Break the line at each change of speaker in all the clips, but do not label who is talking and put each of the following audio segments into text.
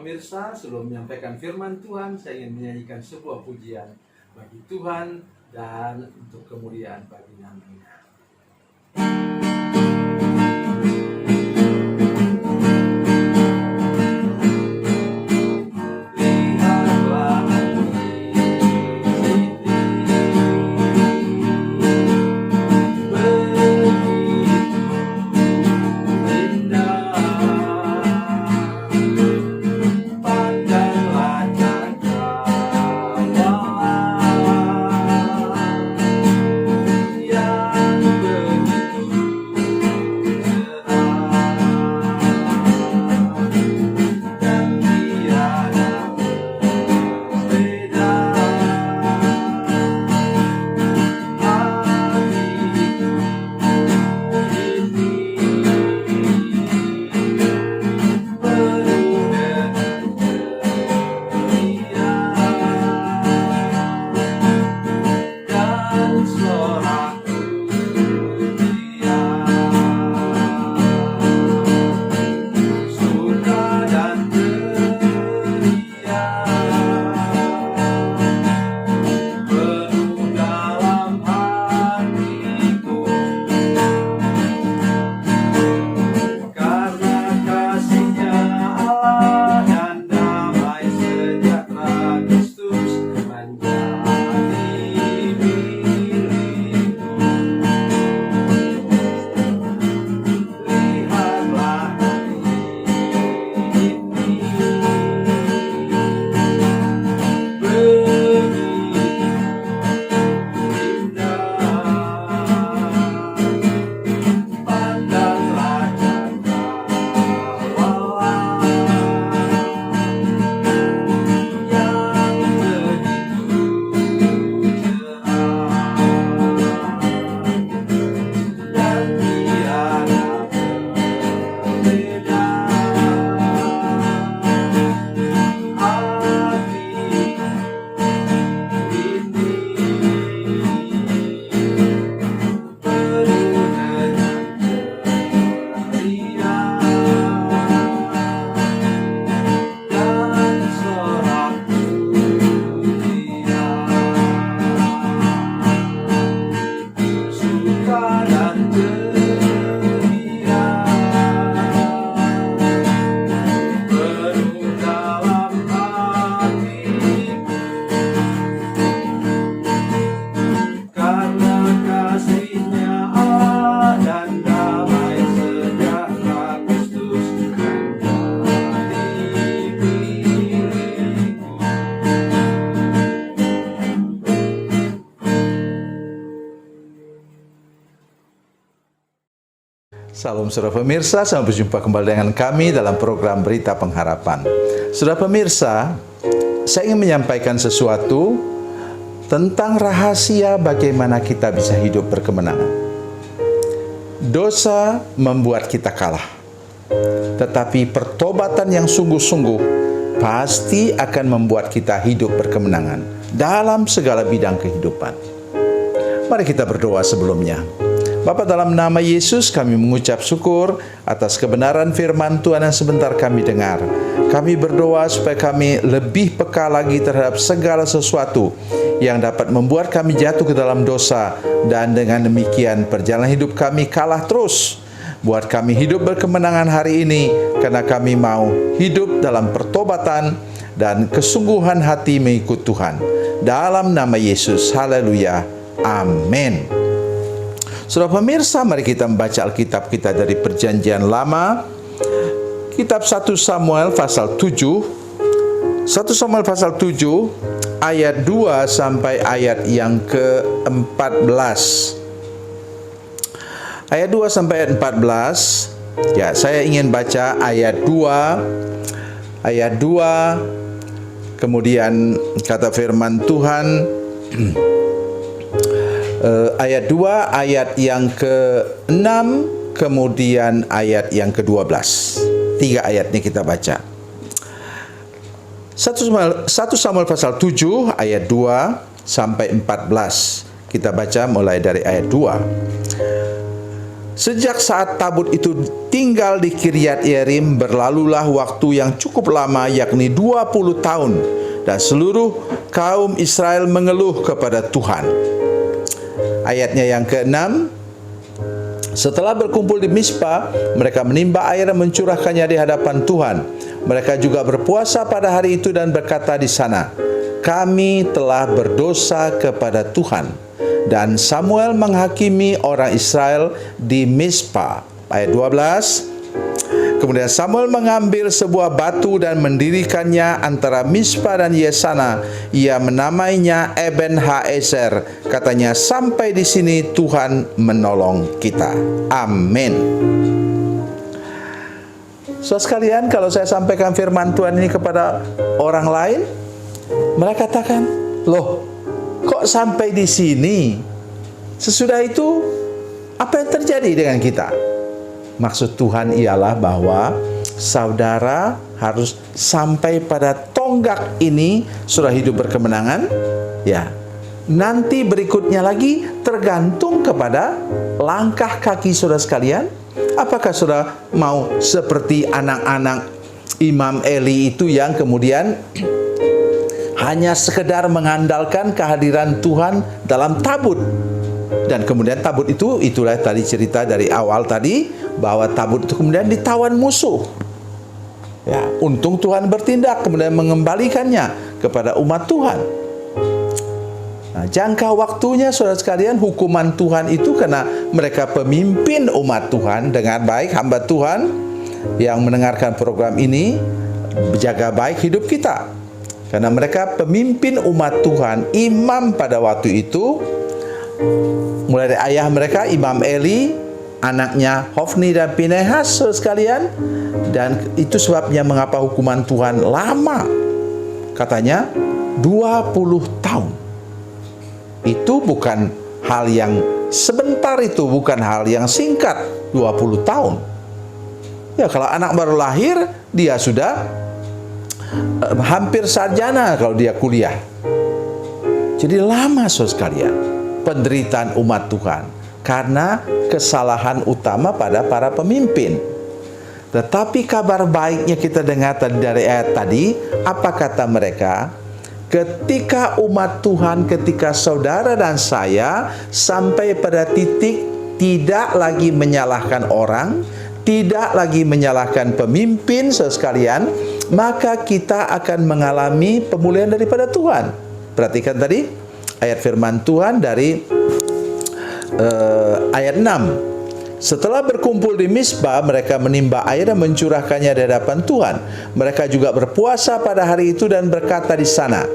pemirsa, sebelum menyampaikan firman Tuhan, saya ingin menyanyikan sebuah pujian bagi Tuhan dan untuk kemuliaan bagi nama-Nya.
Salam saudara pemirsa, selamat berjumpa kembali dengan kami dalam program Berita Pengharapan. Saudara pemirsa, saya ingin menyampaikan sesuatu tentang rahasia bagaimana kita bisa hidup berkemenangan. Dosa membuat kita kalah, tetapi pertobatan yang sungguh-sungguh pasti akan membuat kita hidup berkemenangan dalam segala bidang kehidupan. Mari kita berdoa sebelumnya. Bapa, dalam nama Yesus kami mengucap syukur atas kebenaran firman Tuhan yang sebentar kami dengar. Kami berdoa supaya kami lebih peka lagi terhadap segala sesuatu yang dapat membuat kami jatuh ke dalam dosa, dan dengan demikian perjalanan hidup kami kalah terus. Buat kami hidup berkemenangan hari ini, karena kami mau hidup dalam pertobatan dan kesungguhan hati mengikut Tuhan. Dalam nama Yesus, haleluya, amin. Saudara pemirsa, mari kita membaca Alkitab kita dari Perjanjian Lama, kitab 1 Samuel pasal 7, 1 Samuel pasal 7 ayat 2 sampai ayat yang ke-14. Ayat 2 sampai ayat 14. Ya, saya ingin baca ayat 2. Ayat 2, kemudian kata firman Tuhan, ayat 2, ayat yang ke-6, kemudian ayat yang ke-12. 3 ayat ini kita baca. 1 Samuel pasal 7 ayat 2 sampai 14. Kita baca mulai dari ayat 2. Sejak saat tabut itu tinggal di Kiryat Yearim, berlalulah waktu yang cukup lama, yakni 20 tahun, dan seluruh kaum Israel mengeluh kepada Tuhan. Ayatnya yang ke-6, setelah berkumpul di Mizpah, mereka menimba air dan mencurahkannya di hadapan Tuhan. Mereka juga berpuasa pada hari itu dan berkata di sana, kami telah berdosa kepada Tuhan. Dan Samuel menghakimi orang Israel di Mizpah. Ayat 12. Kemudian Samuel mengambil sebuah batu dan mendirikannya antara Mizpah dan Yesana. Ia menamainya Eben Haezer. Katanya, sampai di sini Tuhan menolong kita. Amin. Saudara sekalian, kalau saya sampaikan firman Tuhan ini kepada orang lain, mereka katakan, loh, kok sampai di sini? Sesudah itu, apa yang terjadi dengan kita? Maksud Tuhan ialah bahwa saudara harus sampai pada tonggak ini, sudah hidup berkemenangan. Ya, nanti berikutnya lagi tergantung kepada langkah kaki saudara sekalian. Apakah saudara mau seperti anak-anak Imam Eli itu yang kemudian hanya sekedar mengandalkan kehadiran Tuhan dalam tabut. Dan kemudian tabut itu, itulah tadi cerita dari awal tadi, bahwa tabut itu kemudian ditawan musuh. Ya, untung Tuhan bertindak, kemudian mengembalikannya kepada umat Tuhan. Nah, jangka waktunya saudara sekalian, hukuman Tuhan itu karena mereka pemimpin umat Tuhan. Dengar baik hamba Tuhan yang mendengarkan program ini, jaga baik hidup kita. Karena mereka pemimpin umat Tuhan, imam pada waktu itu, mulai dari ayah mereka, Imam Eli, anaknya Hofni dan Pinehas, saudara sekalian. Dan itu sebabnya mengapa hukuman Tuhan lama. Katanya 20 tahun. Itu bukan hal yang sebentar, itu bukan hal yang singkat, 20 tahun. Ya, kalau anak baru lahir, dia sudah hampir sarjana kalau dia kuliah. Jadi lama saudara sekalian penderitaan umat Tuhan karena kesalahan utama pada para pemimpin. Tetapi kabar baiknya kita dengar tadi dari ayat tadi, apa kata mereka? Ketika umat Tuhan, ketika saudara dan saya sampai pada titik tidak lagi menyalahkan orang, tidak lagi menyalahkan pemimpin saudara sekalian, maka kita akan mengalami pemulihan daripada Tuhan. Perhatikan tadi ayat firman Tuhan dari ayat 6. Setelah berkumpul di Mizpah, mereka menimba air dan mencurahkannya di hadapan Tuhan. Mereka juga berpuasa pada hari itu dan berkata di sana,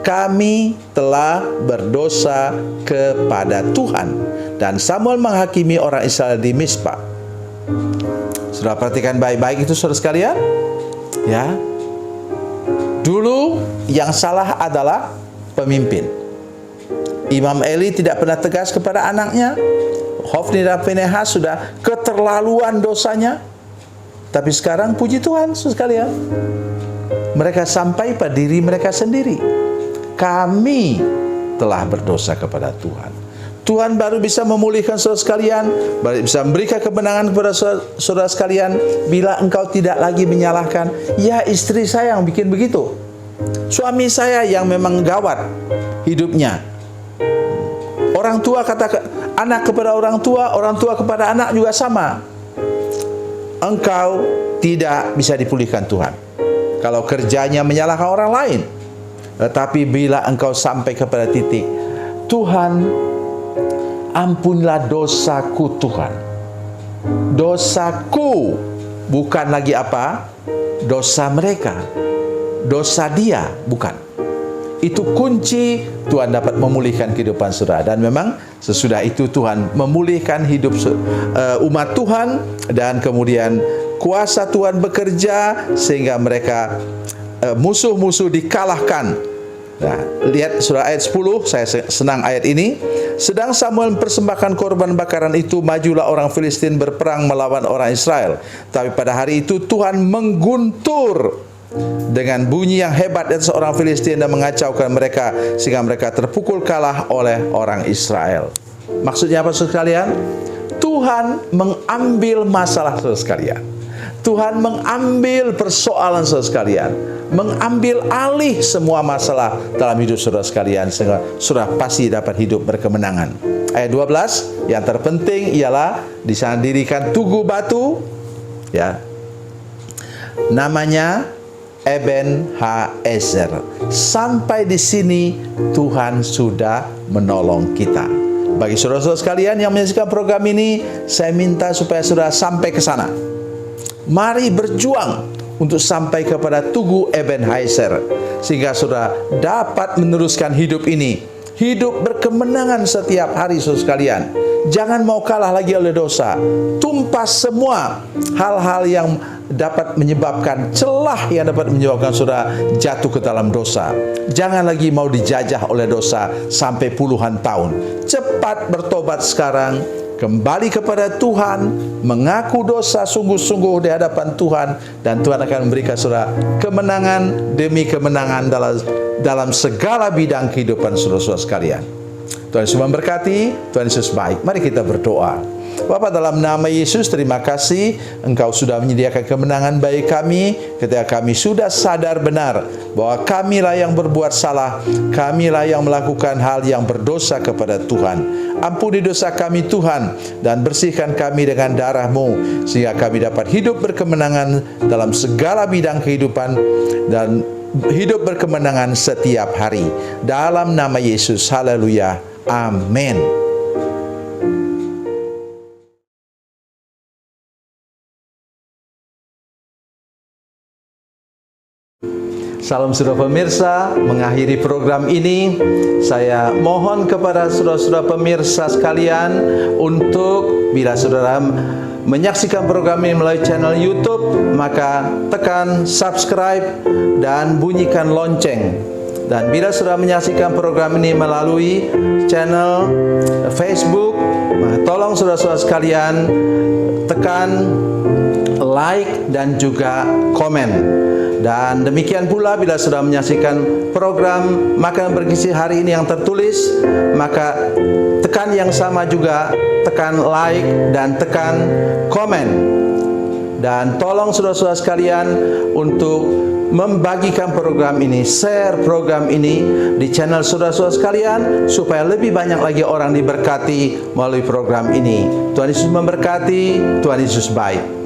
kami telah berdosa kepada Tuhan. Dan Samuel menghakimi orang Israel di Mizpah. Sudah perhatikan baik-baik itu saudara sekalian? Ya, dulu yang salah adalah pemimpin. Imam Eli tidak pernah tegas kepada anaknya. Hofni dan Pinehas sudah keterlaluan dosanya. Tapi sekarang puji Tuhan saudara sekalian, mereka sampai pada diri mereka sendiri. Kami telah berdosa kepada Tuhan. Tuhan baru bisa memulihkan saudara sekalian, baru bisa memberikan kemenangan kepada saudara sekalian bila engkau tidak lagi menyalahkan, ya istri saya yang bikin begitu, suami saya yang memang gawat hidupnya. Orang tua kata anak kepada orang tua kepada anak juga sama. Engkau tidak bisa dipulihkan Tuhan kalau kerjanya menyalahkan orang lain. Tetapi bila engkau sampai kepada titik, Tuhan, ampunilah dosaku Tuhan. Dosaku, bukan lagi apa? Dosa mereka. Dosa dia, bukan. Itu kunci Tuhan dapat memulihkan kehidupan saudara. Dan memang sesudah itu Tuhan memulihkan hidup umat Tuhan. Dan kemudian kuasa Tuhan bekerja sehingga mereka musuh-musuh dikalahkan. Nah, lihat surah ayat 10, saya senang ayat ini. Sedang Samuel mempersembahkan korban bakaran itu, majulah orang Filistin berperang melawan orang Israel. Tapi pada hari itu Tuhan mengguntur dengan bunyi yang hebat dari seorang Filistin dan mengacaukan mereka sehingga mereka terpukul kalah oleh orang Israel. Maksudnya apa saudara sekalian? Tuhan mengambil masalah saudara sekalian. Tuhan mengambil persoalan saudara sekalian, mengambil alih semua masalah dalam hidup saudara sekalian, sehingga saudara pasti dapat hidup berkemenangan. Ayat 12, yang terpenting ialah di sana dirikan tugu batu, ya, namanya Eben Ha-ezer. Sampai di sini Tuhan sudah menolong kita. Bagi saudara-saudara sekalian yang menyaksikan program ini, saya minta supaya saudara sampai ke sana. Mari berjuang untuk sampai kepada tugu Eben Ha-ezer, sehingga saudara dapat meneruskan hidup ini, hidup berkemenangan setiap hari saudara sekalian. Jangan mau kalah lagi oleh dosa. Tumpas semua hal-hal yang dapat menyebabkan celah, yang dapat menyebabkan saudara jatuh ke dalam dosa. Jangan lagi mau dijajah oleh dosa sampai puluhan tahun. Cepat bertobat sekarang, kembali kepada Tuhan, mengaku dosa sungguh-sungguh di hadapan Tuhan, dan Tuhan akan memberikan saudara kemenangan demi kemenangan dalam segala bidang kehidupan saudara-saudara sekalian. Tuhan Yesus memberkati, Tuhan Yesus baik. Mari kita berdoa. Bapa, dalam nama Yesus, terima kasih Engkau sudah menyediakan kemenangan bagi kami ketika kami sudah sadar benar bahwa kamilah yang berbuat salah, kamilah yang melakukan hal yang berdosa kepada Tuhan. Ampuni dosa kami Tuhan, dan bersihkan kami dengan darah-Mu, sehingga kami dapat hidup berkemenangan dalam segala bidang kehidupan dan hidup berkemenangan setiap hari. Dalam nama Yesus, haleluya, amin. Salam saudara pemirsa, mengakhiri program ini, saya mohon kepada saudara-saudara pemirsa sekalian untuk bila saudara menyaksikan program ini melalui channel YouTube, maka tekan subscribe dan bunyikan lonceng. Dan bila saudara menyaksikan program ini melalui channel Facebook, tolong saudara-saudara sekalian tekan like dan juga komen. Dan demikian pula bila sudah menyaksikan program Makanan Bergizi hari ini yang tertulis, maka tekan yang sama juga, tekan like dan tekan komen. Dan tolong saudara-saudara sekalian untuk membagikan program ini, share program ini di channel saudara-saudara sekalian, supaya lebih banyak lagi orang diberkati melalui program ini. Tuhan Yesus memberkati, Tuhan Yesus baik.